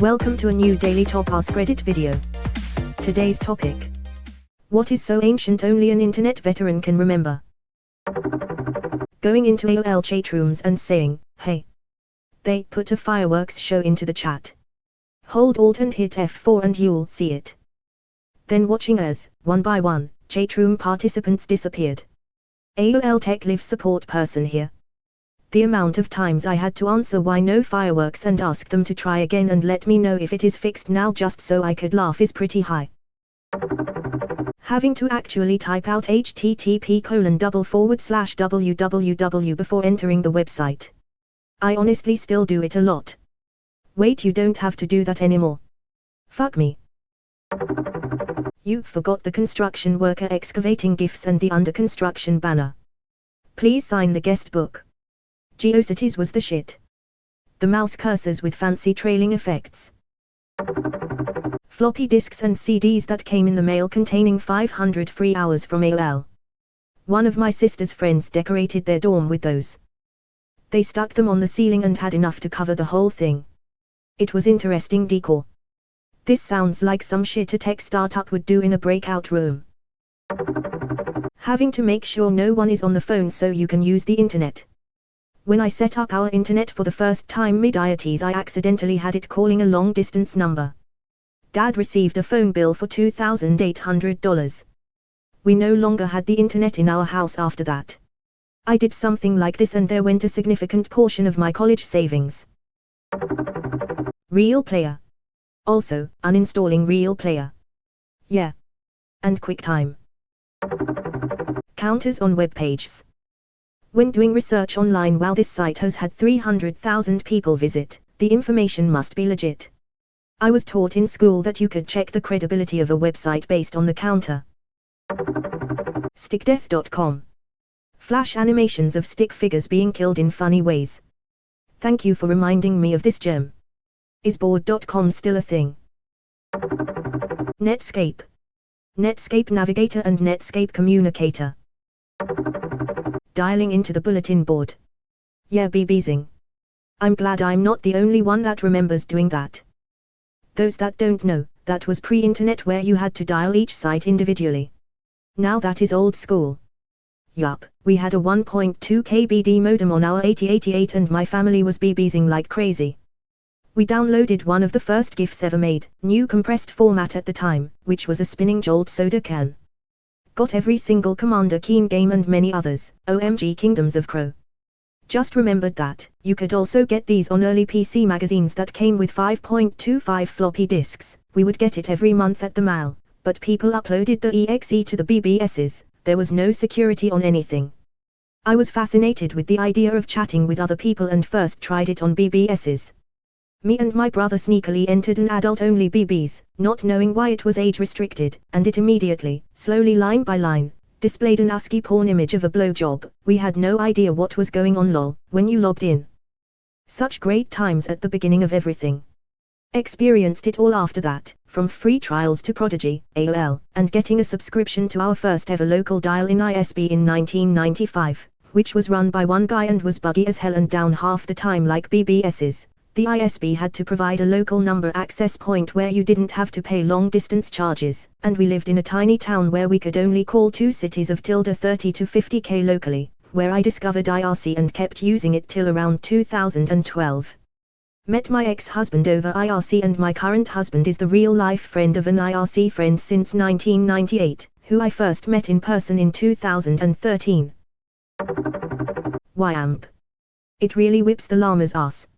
Welcome to a new daily top Askreddit video. Today's topic: what is so ancient only an internet veteran can remember? Going into AOL chat rooms and saying, "Hey, they put a fireworks show into the chat." Hold Alt and hit F4 and you'll see it. Then watching as, one by one, chat room participants disappeared. AOL Tech Live support person here. The amount of times I had to answer why no fireworks and ask them to try again and let me know if it is fixed now just so I could laugh is pretty high. Having to actually type out http://www before entering the website. I honestly still do it a lot. Wait, you don't have to do that anymore. Fuck me. You forgot the construction worker excavating GIFs and the under construction banner. Please sign the guest book. GeoCities was the shit. The mouse cursors with fancy trailing effects. Floppy disks and CDs that came in the mail containing 500 free hours from AOL. One of my sister's friends decorated their dorm with those. They stuck them on the ceiling and had enough to cover the whole thing. It was interesting decor. This sounds like some shit a tech startup would do in a breakout room. Having to make sure no one is on the phone so you can use the internet. When I set up our internet for the first time mid-IoTs, I accidentally had it calling a long-distance number. Dad received a phone bill for $2,800. We no longer had the internet in our house after that. I did something like this and there went a significant portion of my college savings. Real Player. Also, uninstalling Real Player. Yeah. And QuickTime. Counters on web pages. When doing research online, while this site has had 300,000 people visit, the information must be legit. I was taught in school that you could check the credibility of a website based on the counter. Stickdeath.com. Flash animations of stick figures being killed in funny ways. Thank you for reminding me of this gem. Is board.com still a thing? Netscape. Netscape Navigator and Netscape Communicator. Dialing into the bulletin board. Yeah, BBzing. I'm glad I'm not the only one that remembers doing that. Those that don't know, that was pre-internet where you had to dial each site individually. Now that is old school. Yup, we had a 1.2 kbd modem on our 8088 and my family was BBzing like crazy. We downloaded one of the first GIFs ever made, new compressed format at the time, which was a spinning jolt soda can. Got every single Commander Keen game and many others, OMG Kingdoms of Crow. Just remembered that, you could also get these on early PC magazines that came with 5.25 floppy disks. We would get it every month at the mail, but people uploaded the exe to the BBSs, there was no security on anything. I was fascinated with the idea of chatting with other people and first tried it on BBSs. Me and my brother sneakily entered an adult-only BBs, not knowing why it was age-restricted, and it immediately, slowly line by line, displayed an ASCII porn image of a blowjob. We had no idea what was going on lol, when you logged in. Such great times at the beginning of everything. Experienced it all after that, from free trials to Prodigy, AOL, and getting a subscription to our first ever local dial-in ISP in 1995, which was run by one guy and was buggy as hell and down half the time like BBSs. The ISP had to provide a local number access point where you didn't have to pay long distance charges, and we lived in a tiny town where we could only call two cities of 30 to 50k locally, where I discovered IRC and kept using it till around 2012. Met my ex-husband over IRC and my current husband is the real-life friend of an IRC friend since 1998, who I first met in person in 2013. YAMP. It really whips the llama's ass.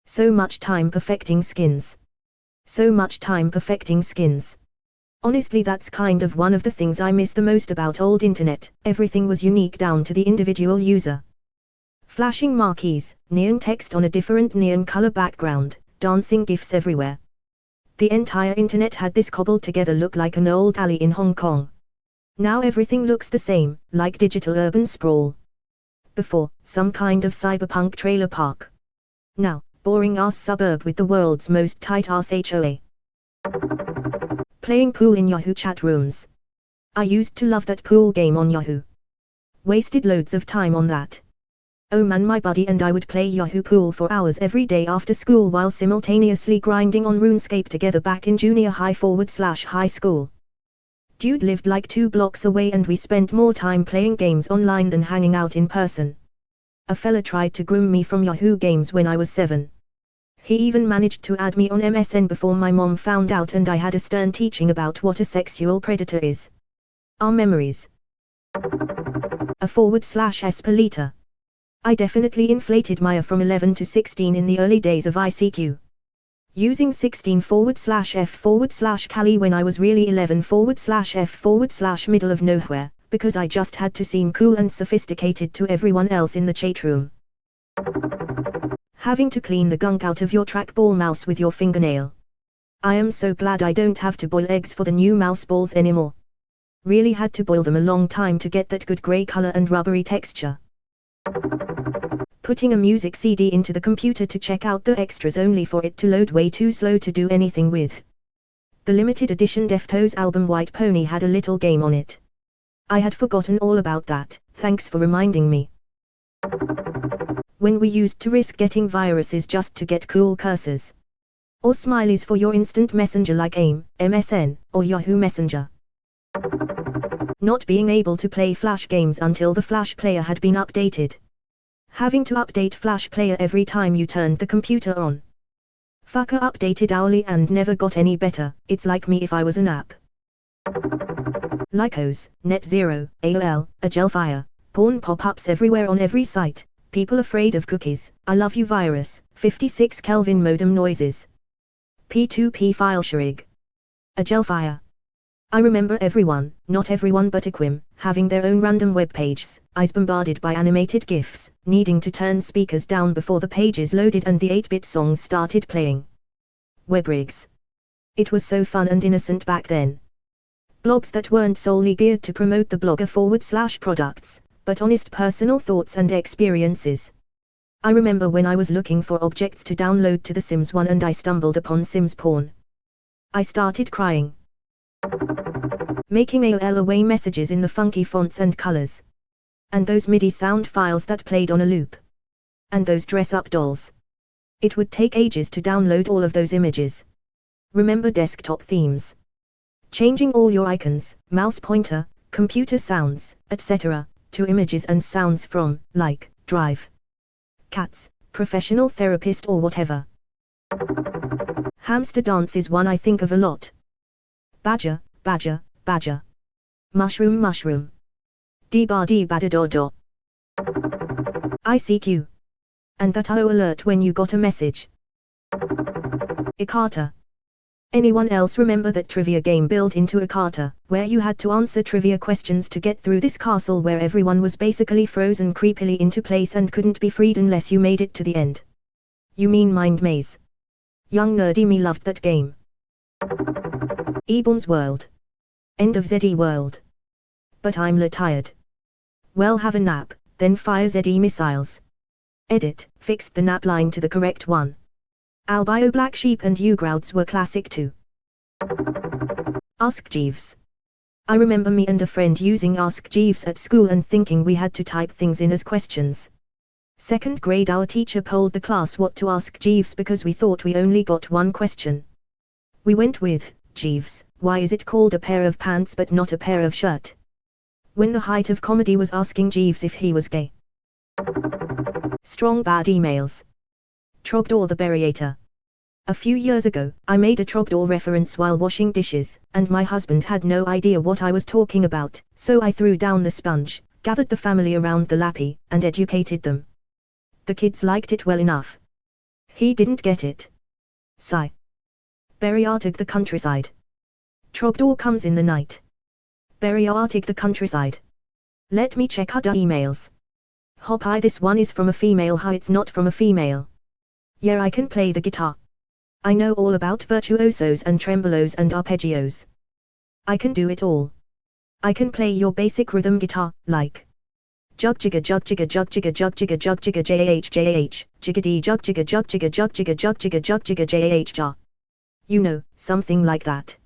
So much time perfecting skins. So much time perfecting skins. Honestly, that's kind of one of the things I miss the most about old internet. Everything was unique down to the individual user. Flashing marquees, neon text on a different neon color background, dancing GIFs everywhere. The entire internet had this cobbled together look like an old alley in Hong Kong. Now everything looks the same, like digital urban sprawl. Before, some kind of cyberpunk trailer park. Now, boring ass suburb with the world's most tight ass HOA. Playing pool in Yahoo chat rooms. I used to love that pool game on Yahoo. Wasted loads of time on that. Oh man, my buddy and I would play Yahoo Pool for hours every day after school while simultaneously grinding on RuneScape together back in junior high/high school. Dude lived like 2 blocks away and we spent more time playing games online than hanging out in person. A fella tried to groom me from Yahoo Games when I was 7. He even managed to add me on MSN before my mom found out and I had a stern teaching about what a sexual predator is. Our memories. A/S per liter. I definitely inflated my from 11 to 16 in the early days of ICQ. Using 16/F/Cali when I was really 11/F/middle of nowhere, because I just had to seem cool and sophisticated to everyone else in the chat room. Having to clean the gunk out of your trackball mouse with your fingernail. I am so glad I don't have to boil eggs for the new mouse balls anymore. Really had to boil them a long time to get that good grey color and rubbery texture. Putting a music CD into the computer to check out the extras only for it to load way too slow to do anything with. The limited edition Deftones album White Pony had a little game on it. I had forgotten all about that, thanks for reminding me. When we used to risk getting viruses just to get cool cursors. Or smileys for your instant messenger like AIM, MSN, or Yahoo Messenger. Not being able to play Flash games until the Flash player had been updated. Having to update Flash player every time you turned the computer on. Fucker updated hourly and never got any better, it's like me if I was an app. Lycos, NetZero, AOL, Agelfire, porn pop-ups everywhere on every site, people afraid of cookies, I love you virus, 56 Kelvin modem noises. P2P file sharing. Agelfire. I remember everyone, not everyone but Equim, having their own random web pages, eyes bombarded by animated GIFs, needing to turn speakers down before the pages loaded and the 8-bit songs started playing. Webrigs. It was so fun and innocent back then. Blogs that weren't solely geared to promote the blogger/products, but honest personal thoughts and experiences. I remember when I was looking for objects to download to The Sims 1 and I stumbled upon Sims porn. I started crying. Making AOL away messages in the funky fonts and colors. And those MIDI sound files that played on a loop. And those dress-up dolls. It would take ages to download all of those images. Remember desktop themes. Changing all your icons, mouse pointer, computer sounds, etc., to images and sounds from, like, Drive. Cats, Professional Therapist or whatever. Hamster dance is one I think of a lot. Badger, badger, badger. Mushroom, mushroom. Dee-ba dee-ba-da-da-da. ICQ. And that IO alert when you got a message. Ikata. Anyone else remember that trivia game built into Ikata, where you had to answer trivia questions to get through this castle where everyone was basically frozen creepily into place and couldn't be freed unless you made it to the end? You mean Mind Maze? Young nerdy me loved that game. Eborn's World. End of ZE World. But I'm tired. Well, have a nap, then fire ZE missiles. Edit, fixed the nap line to the correct one. Albio Black Sheep and Ugrowds were classic too. Ask Jeeves. I remember me and a friend using Ask Jeeves at school and thinking we had to type things in as questions. 2nd grade our teacher polled the class what to ask Jeeves because we thought we only got one question. We went with, Jeeves, why is it called a pair of pants but not a pair of shirt? When the height of comedy was asking Jeeves if he was gay. Strong bad emails. Trogdor the Berriator. A few years ago, I made a Trogdor reference while washing dishes, and my husband had no idea what I was talking about, so I threw down the sponge, gathered the family around the lappy, and educated them. The kids liked it well enough. He didn't get it. Sigh. Berriartig the countryside. Trogdor comes in the night. Berriartig the countryside. Let me check other emails. Hop I this one is from a female. How it's not from a female. Yeah, I can play the guitar. I know all about virtuosos and tremolos and arpeggios. I can do it all. I can play your basic rhythm guitar, like jug jigga jug jigga jug jigga jug jigga jug jigga jh jiggity jug jigga jug jigga jug jigga jug jigga jug jigga jh. You know, something like that.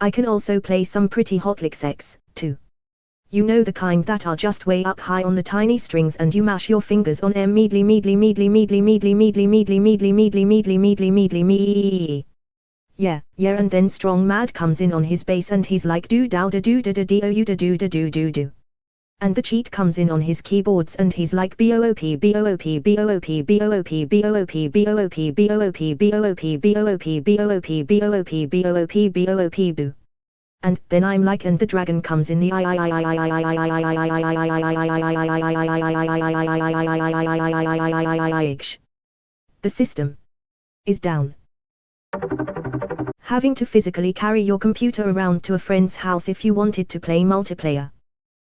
I can also play some pretty hot licks X, too. You know the kind that are just way up high on the tiny strings and you mash your fingers on em meedly meedly meedly meedly meedly meedly meedly meedly meedly meedly meedly meedly me. Yeah, and then strong mad comes in on his bass and he's like do dow da do da da do you da do da do do do. And the cheat comes in on his keyboards and he's like boop boop boop boop boop boop boop boop boop boop boop boop boo. And then I'm like and the dragon comes in the The system is down. Having to physically carry your computer around to a friend's house if you wanted to play multiplayer.